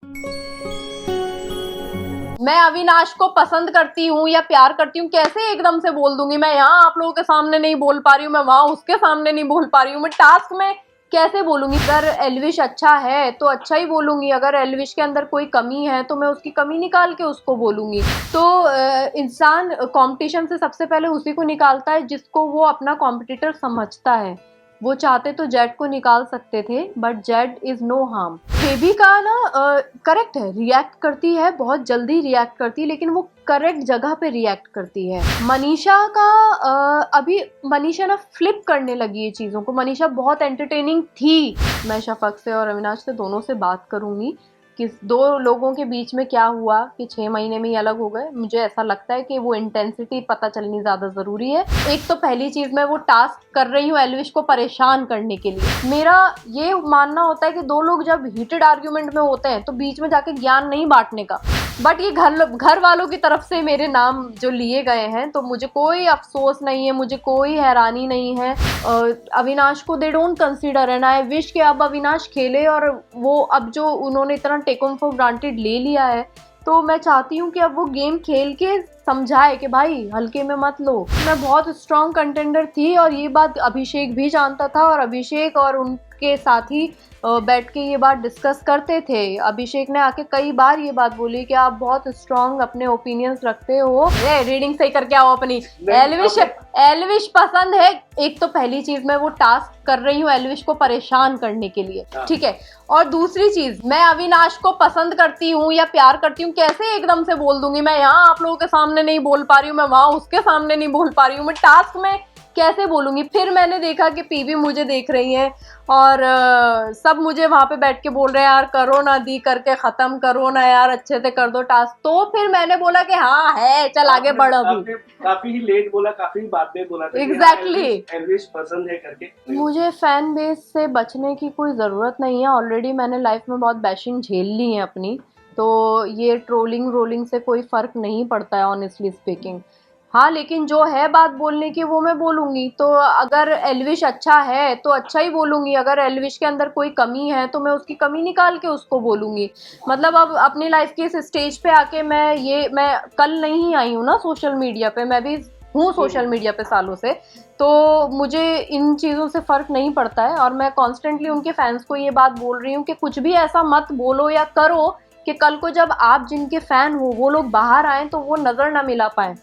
मैं अविनाश को पसंद करती हूँ या प्यार करती हूँ कैसे एकदम से बोल दूंगी। मैं यहाँ आप लोगों के सामने नहीं बोल पा रही हूँ, मैं वहां उसके सामने नहीं बोल पा रही हूँ, मैं टास्क में कैसे बोलूंगी। अगर एल्विश अच्छा है तो अच्छा ही बोलूंगी, अगर एल्विश के अंदर कोई कमी है तो मैं उसकी कमी निकाल के उसको बोलूंगी। तो इंसान कंपटीशन से सबसे पहले उसी को निकालता है जिसको वो अपना कॉम्पिटिटर समझता है। वो चाहते तो जेड को निकाल सकते थे but Z is no harm. बेबी का ना करेक्ट है, रिएक्ट करती है, बहुत जल्दी रिएक्ट करती है, लेकिन वो करेक्ट जगह पे रिएक्ट करती है। मनीषा का अभी मनीषा ना फ्लिप करने लगी है चीज़ों को। मनीषा बहुत एंटरटेनिंग थी। मैं शफक से और अविनाश से दोनों से बात करूंगी कि दो लोगों के बीच में क्या हुआ कि 6 महीने में ही अलग हो गए। मुझे ऐसा लगता है कि वो इंटेंसिटी पता चलनी ज़्यादा ज़रूरी है। एक तो पहली चीज़ मैं वो टास्क कर रही हूँ एल्विश को परेशान करने के लिए। मेरा ये मानना होता है कि दो लोग जब हीटेड आर्ग्यूमेंट में होते हैं तो बीच में जाके ज्ञान नहीं बांटने का। बट ये घर वालों की तरफ से मेरे नाम जो लिए गए हैं तो मुझे कोई अफसोस नहीं है, मुझे कोई हैरानी नहीं है। अविनाश को they don't consider and I wish कि अब अविनाश खेले। और वो अब जो उन्होंने इतना टेकन फॉर ग्रांटेड ले लिया है तो मैं चाहती हूँ कि अब वो गेम खेल के समझाए कि भाई हल्के में मत लो। मैं बहुत स्ट्रॉन्ग कंटेंडर थी और ये बात अभिषेक भी जानता था और अभिषेक और उनके साथी बैठ के ये बात डिस्कस करते थे। अभिषेक ने आके कई बार ये बात बोली कि आप बहुत स्ट्रॉन्ग अपने ओपिनियंस रखते हो। रीडिंग सही करके आओ अपनी। एल्विश पसंद है। एक तो पहली चीज मैं वो टास्क कर रही हूँ एल्विश को परेशान करने के लिए, ठीक है। और दूसरी चीज मैं अविनाश को पसंद करती हूँ या प्यार करती हूँ कैसे एकदम से बोल दूंगी। मैं यहाँ आप लोगों के सामने नहीं बोल पा रही हूँ, मैं वहां उसके सामने नहीं बोल पा रही हूँ, मैं टास्क में कैसे बोलूंगी। फिर मैंने देखा कि पीवी मुझे देख रही हैं और सब मुझे वहां पे बैठ के बोल रहे हैं यार करो ना दी, करके खत्म करो ना यार, अच्छे से कर दो टास्क। तो फिर मैंने बोला कि हाँ है, चल आगे बढ़। अभी काफी ही लेट बोला, काफी बाद में बोला था एग्जैक्टली एल्विश पसंद है करके। मुझे फैन बेस से बचने की कोई ज़रूरत नहीं है। ऑलरेडी मैंने लाइफ में बहुत बैशिंग झेल ली है अपनी, तो ये ट्रोलिंग रोलिंग से कोई फ़र्क नहीं पड़ता है ऑनेस्टली स्पीकिंग। हाँ लेकिन जो है बात बोलने की वो मैं बोलूँगी। तो अगर एल्विश अच्छा है तो अच्छा ही बोलूँगी, अगर एल्विश के अंदर कोई कमी है तो मैं उसकी कमी निकाल के उसको बोलूँगी। मतलब अब अपनी लाइफ के इस स्टेज पे आके मैं कल नहीं आई हूँ ना सोशल मीडिया पे, मैं भी हूँ सोशल मीडिया पे सालों से। तो मुझे इन चीज़ों से फ़र्क नहीं पड़ता है और मैं कॉन्स्टेंटली उनके फैंस को ये बात बोल रही हूँ कि कुछ भी ऐसा मत बोलो या करो कि कल को जब आप जिनके फ़ैन हो वो लोग बाहर आएँ तो वो नज़र ना मिला पाएँ।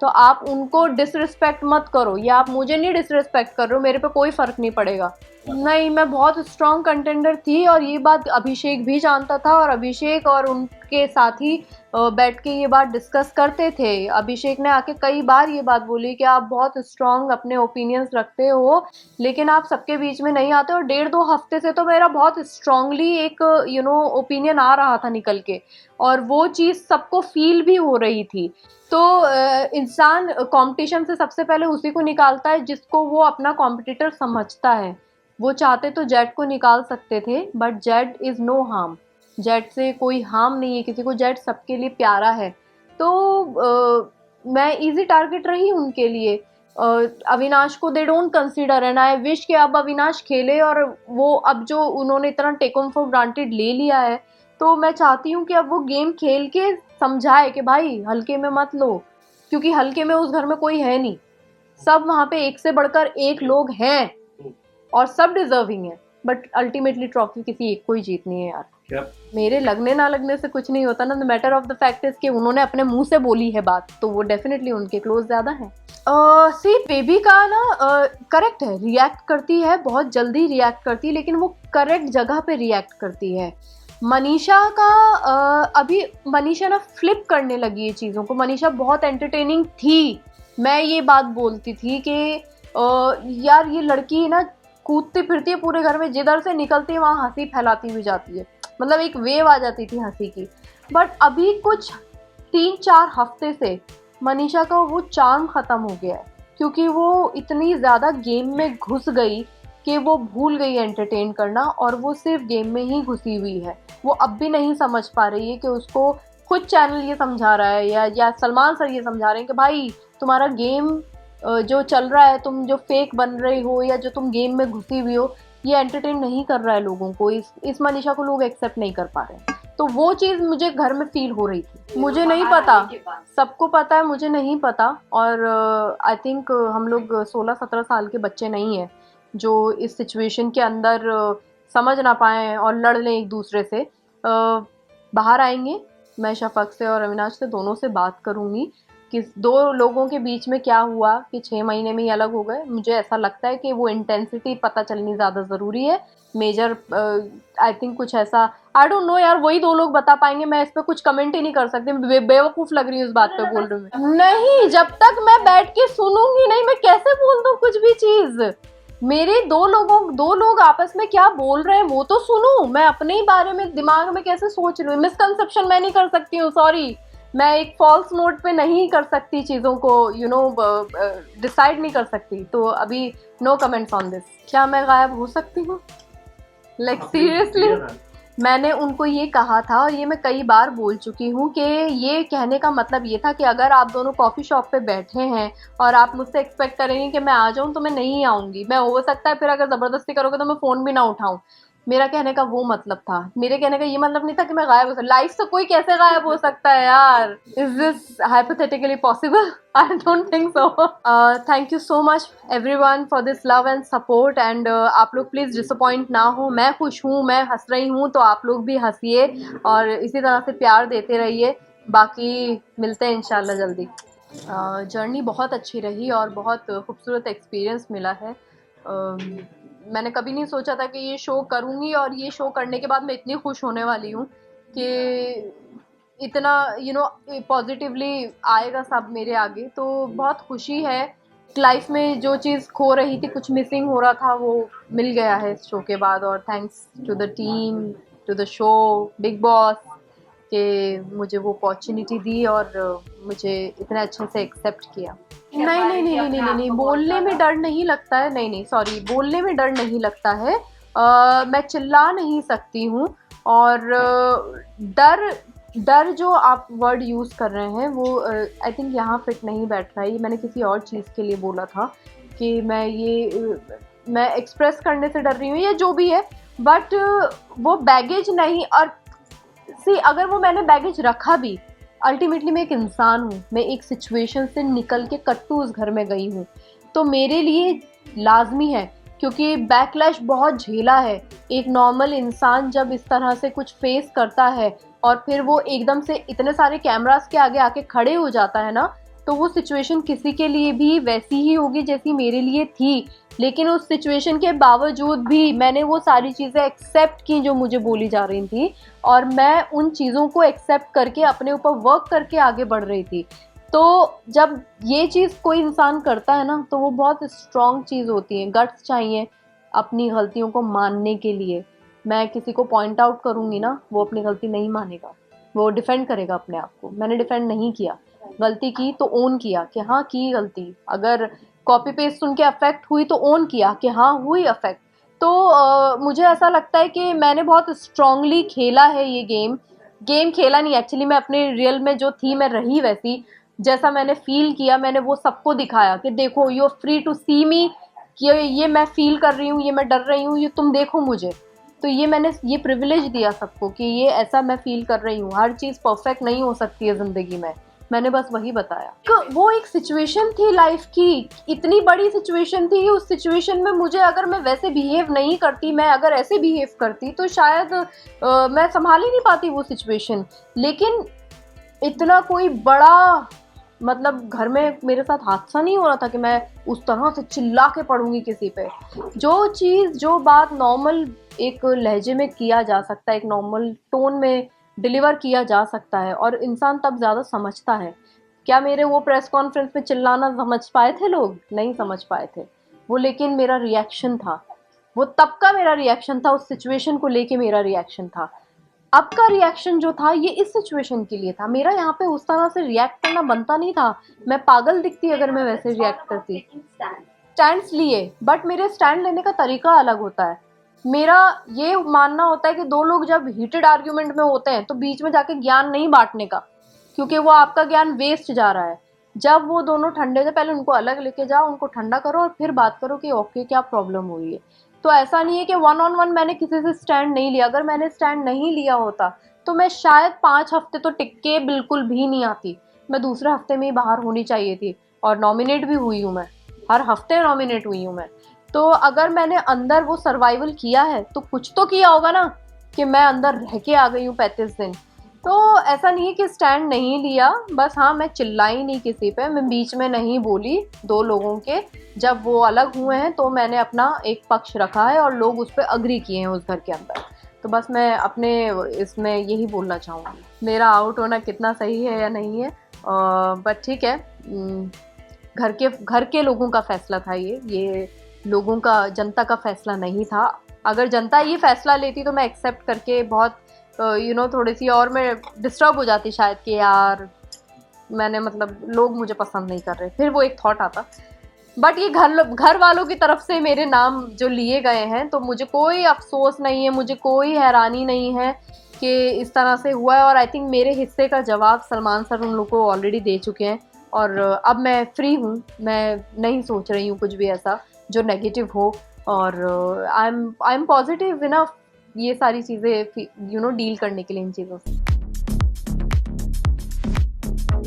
तो आप उनको डिसरिस्पेक्ट मत करो, या आप मुझे नहीं डिसरिस्पेक्ट कर रहे हो, मेरे पे कोई फ़र्क नहीं पड़ेगा। नहीं, मैं बहुत स्ट्रॉन्ग कंटेंडर थी और ये बात अभिषेक भी जानता था और अभिषेक और उनके साथी बैठ के ये बात डिस्कस करते थे। अभिषेक ने आके कई बार ये बात बोली कि आप बहुत स्ट्रॉन्ग अपने ओपिनियंस रखते हो लेकिन आप सबके बीच में नहीं आते। और 1.5-2 हफ्ते से तो मेरा बहुत स्ट्रांगली एक ओपिनियन आ रहा था निकल के, और वो चीज़ सबको फील भी हो रही थी। तो इंसान कंपटीशन से सबसे पहले उसी को निकालता है जिसको वो अपना कॉम्पिटिटर समझता है। वो चाहते तो जेड को निकाल सकते थे but Z is no harm. Z से कोई हार्म नहीं है किसी को, जेड सबके लिए प्यारा है। तो मैं इजी टारगेट रही उनके लिए। अविनाश को they don't consider and I wish कि अब अविनाश खेले। और वो अब जो उन्होंने इतना टेकन फॉर ग्रांटेड ले लिया है तो मैं चाहती हूँ कि अब वो गेम खेल के समझाए कि भाई हल्के में मत लो, क्योंकि हल्के में उस घर में कोई है नहीं। सब वहाँ पे एक से बढ़कर एक लोग हैं और सब डिजर्विंग है, बट अल्टीमेटली ट्रॉफी किसी एक को ही जीतनी है यार। क्या? मेरे लगने ना लगने से कुछ नहीं होता ना। The matter of the fact is कि उन्होंने अपने मुंह से बोली है बात तो वो डेफिनेटली उनके क्लोज ज्यादा है। सी बेबी का ना करेक्ट है, रिएक्ट करती है, बहुत जल्दी रिएक्ट करती है, लेकिन वो करेक्ट जगह पे रिएक्ट करती है। मनीषा का अभी मनीषा ना फ्लिप करने लगी है चीज़ों को। मनीषा बहुत एंटरटेनिंग थी। मैं ये बात बोलती थी कि यार ये लड़की ना कूदती फिरती है पूरे घर में, जिधर से निकलती है वहाँ हंसी फैलाती हुई जाती है। मतलब एक वेव आ जाती थी हंसी की। बट अभी कुछ 3-4 हफ्ते से मनीषा का वो चार्म ख़त्म हो गया है, क्योंकि वो इतनी ज़्यादा गेम में घुस गई कि वो भूल गई एंटरटेन करना और वो सिर्फ गेम में ही घुसी हुई है। वो अब भी नहीं समझ पा रही है कि उसको खुद चैनल ये समझा रहा है या सलमान सर ये समझा रहे हैं कि भाई तुम्हारा गेम जो चल रहा है, तुम जो फेक बन रही हो या जो तुम गेम में घुसी हुई हो, ये एंटरटेन नहीं कर रहा है लोगों को। इस मनीषा को लोग एक्सेप्ट नहीं कर पा रहे हैं। तो वो चीज़ मुझे घर में फील हो रही थी। मुझे नहीं पता, सबको पता है, मुझे नहीं पता। और आई थिंक हम लोग 16-17 साल के बच्चे नहीं हैं जो इस सिचुएशन के अंदर समझ ना पाएँ और लड़ लें एक दूसरे से। बाहर आएंगे, मैं शफ़क़ से और अविनाश से दोनों से बात करूँगी कि 2 लोगों के बीच में क्या हुआ कि 6 महीने में ही अलग हो गए। मुझे ऐसा लगता है कि वो इंटेंसिटी पता चलनी ज़्यादा ज़रूरी है। मेजर आई थिंक कुछ ऐसा, आई डोंट नो यार, वही 2 लोग बता पाएंगे। मैं इस पर कुछ कमेंट ही नहीं कर सकती। बेवकूफ़ लग रही हूँ इस बात पे बोल रही हूँ। नहीं, जब तक मैं बैठ के सुनूंगी नहीं, मैं कैसे बोल दूँ कुछ भी चीज़। मेरे 2 लोग आपस में क्या बोल रहे हैं वो तो सुनूं। मैं अपने ही बारे में दिमाग में कैसे सोच रही हूँ। मिसकंसेप्शन मैं नहीं कर सकती हूँ, सॉरी। मैं एक फॉल्स नोट पे नहीं कर सकती चीज़ों को, डिसाइड नहीं कर सकती। तो अभी नो कमेंट्स ऑन दिस। क्या मैं गायब हो सकती हूँ? लाइक सीरियसली, मैंने उनको ये कहा था और ये मैं कई बार बोल चुकी हूँ कि ये कहने का मतलब ये था कि अगर आप दोनों कॉफ़ी शॉप पे बैठे हैं और आप मुझसे एक्सपेक्ट करेंगे कि मैं आ जाऊँ, तो मैं नहीं आऊँगी। मैं, हो सकता है फिर अगर ज़बरदस्ती करोगे तो मैं फ़ोन भी ना उठाऊँ। मेरा कहने का वो मतलब था। मेरे कहने का ये मतलब नहीं था कि मैं गायब हो सकती। लाइफ से कोई कैसे गायब हो सकता है यार? Is this hypothetically possible? I don't think so. Thank you so much everyone for this love and support. And आप लोग प्लीज़ डिसअपॉइंट ना हो। मैं खुश हूँ, मैं हंस रही हूँ, तो आप लोग भी हंसिए और इसी तरह से प्यार देते रहिए। बाकी मिलते हैं इंशाल्लाह जल्दी। जर्नी बहुत अच्छी रही और बहुत खूबसूरत एक्सपीरियंस मिला है। मैंने कभी नहीं सोचा था कि ये शो करूँगी और ये शो करने के बाद मैं इतनी खुश होने वाली हूँ कि इतना पॉजिटिवली आएगा सब मेरे आगे। तो बहुत खुशी है। लाइफ में जो चीज़ खो रही थी, कुछ मिसिंग हो रहा था, वो मिल गया है इस शो के बाद। और thanks to the team, to the show, Bigg Boss, कि मुझे वो अपॉर्चुनिटी दी और मुझे इतने अच्छे से एक्सेप्ट किया। नहीं, बोलने में डर नहीं लगता है। नहीं, सॉरी, बोलने में डर नहीं लगता है। मैं चिल्ला नहीं सकती हूँ। और डर जो आप वर्ड यूज़ कर रहे हैं वो आई थिंक यहाँ फिट नहीं बैठ रहा है। ये मैंने किसी और चीज़ के लिए बोला था कि मैं एक्सप्रेस करने से डर रही हूँ या जो भी है, बट वो बैगेज नहीं। और अगर वो मैंने बैगेज रखा भी, अल्टीमेटली मैं एक इंसान हूँ। मैं एक सिचुएशन से निकल के कट्टू उस घर में गई हूँ, तो मेरे लिए लाजमी है, क्योंकि बैकलैश बहुत झेला है। एक नॉर्मल इंसान जब इस तरह से कुछ फेस करता है और फिर वो एकदम से इतने सारे कैमरास के आगे आके खड़े हो जाता है ना, तो वो सिचुएशन किसी के लिए भी वैसी ही होगी जैसी मेरे लिए थी। लेकिन उस सिचुएशन के बावजूद भी मैंने वो सारी चीज़ें एक्सेप्ट की जो मुझे बोली जा रही थी, और मैं उन चीज़ों को एक्सेप्ट करके अपने ऊपर वर्क करके आगे बढ़ रही थी। तो जब ये चीज़ कोई इंसान करता है ना, तो वो बहुत स्ट्रॉन्ग चीज़ होती है। गट्स चाहिए अपनी गलतियों को मानने के लिए। मैं किसी को पॉइंट आउट करूँगी ना, वो अपनी गलती नहीं मानेगा, वो डिफेंड करेगा अपने आप को। मैंने डिफेंड नहीं किया, गलती की तो ओन किया कि हाँ की गलती। अगर कॉपी पेस्ट सुन के अफेक्ट हुई तो ओन किया कि हाँ हुई अफेक्ट। तो मुझे ऐसा लगता है कि मैंने बहुत स्ट्रांगली खेला है ये गेम खेला नहीं, एक्चुअली मैं अपने रियल में जो थी मैं रही वैसी। जैसा मैंने फील किया मैंने वो सबको दिखाया कि देखो, यू आर फ्री टू सी मी, कि ये मैं फील कर रही हूँ, ये मैं डर रही हूँ, ये तुम देखो मुझे। तो ये मैंने ये प्रिविलेज दिया सबको कि ये ऐसा मैं फील कर रही हूँ। हर चीज़ परफेक्ट नहीं हो सकती है ज़िंदगी में, मैंने बस वही बताया। वो एक सिचुएशन थी लाइफ की, इतनी बड़ी सिचुएशन थी। उस सिचुएशन में मुझे, अगर मैं वैसे बिहेव नहीं करती, मैं अगर ऐसे बिहेव करती, तो शायद मैं संभाल ही नहीं पाती वो सिचुएशन। लेकिन इतना कोई बड़ा, मतलब घर में मेरे साथ हादसा नहीं हो रहा था कि मैं उस तरह से चिल्ला के पढ़ूंगी किसी पे। जो चीज़, जो बात नॉर्मल एक लहजे में किया जा सकता है, एक नॉर्मल टोन में डिलीवर किया जा सकता है, और इंसान तब ज़्यादा समझता है। क्या मेरे वो प्रेस कॉन्फ्रेंस में चिल्लाना समझ पाए थे लोग? नहीं समझ पाए थे वो। लेकिन मेरा रिएक्शन था वो, तब का मेरा रिएक्शन था, उस सिचुएशन को लेके मेरा रिएक्शन था। अब का रिएक्शन जो था ये इस सिचुएशन के लिए था। मेरा यहाँ पे उस तरह से रिएक्ट करना बनता नहीं था। मैं पागल दिखती अगर मैं वैसे रिएक्ट करती। स्टैंड्स लिए, बट मेरे स्टैंड लेने का तरीका अलग होता है। मेरा ये मानना होता है कि 2 लोग जब हीटेड आर्ग्यूमेंट में होते हैं तो बीच में जाके ज्ञान नहीं बांटने का, क्योंकि वो आपका ज्ञान वेस्ट जा रहा है। जब वो दोनों ठंडे थे, पहले उनको अलग लेके जाओ, उनको ठंडा करो और फिर बात करो कि ओके क्या प्रॉब्लम हुई है। तो ऐसा नहीं है कि 1 on 1 मैंने किसी से स्टैंड नहीं लिया। अगर मैंने स्टैंड नहीं लिया होता तो मैं शायद 5 हफ्ते तो टिक के बिल्कुल भी नहीं आती, मैं दूसरे हफ्ते में ही बाहर होनी चाहिए थी। और नॉमिनेट भी हुई हूँ मैं, हर हफ्ते नॉमिनेट हुई हूँ मैं। तो अगर मैंने अंदर वो सर्वाइवल किया है तो कुछ तो किया होगा ना, कि मैं अंदर रह के आ गई हूँ 35 दिन। तो ऐसा नहीं है कि स्टैंड नहीं लिया, बस हाँ मैं चिल्लाई नहीं किसी पे, मैं बीच में नहीं बोली दो लोगों के। जब वो अलग हुए हैं तो मैंने अपना एक पक्ष रखा है और लोग उस पर अग्री किए हैं उस घर के अंदर। तो बस मैं अपने इसमें यही बोलना चाहूँगी। मेरा आउट होना कितना सही है या नहीं है, बट ठीक है, घर के लोगों का फैसला था ये लोगों का, जनता का फैसला नहीं था। अगर जनता ये फैसला लेती तो मैं एक्सेप्ट करके बहुत थोड़ी सी और मैं डिस्टर्ब हो जाती शायद, कि यार मैंने मतलब लोग मुझे पसंद नहीं कर रहे, फिर वो एक थॉट आता। बट ये घर वालों की तरफ से मेरे नाम जो लिए गए हैं, तो मुझे कोई अफसोस नहीं है, मुझे कोई हैरानी नहीं है कि इस तरह से हुआ है। और आई थिंक मेरे हिस्से का जवाब सलमान सर उन लोग को ऑलरेडी दे चुके हैं, और अब मैं फ्री हूँ, मैं नहीं सोच रही हूँ कुछ भी ऐसा जो नेगेटिव हो। और आई एम पॉजिटिव इनफ ये सारी चीज़ें डील करने के लिए इन चीज़ों से।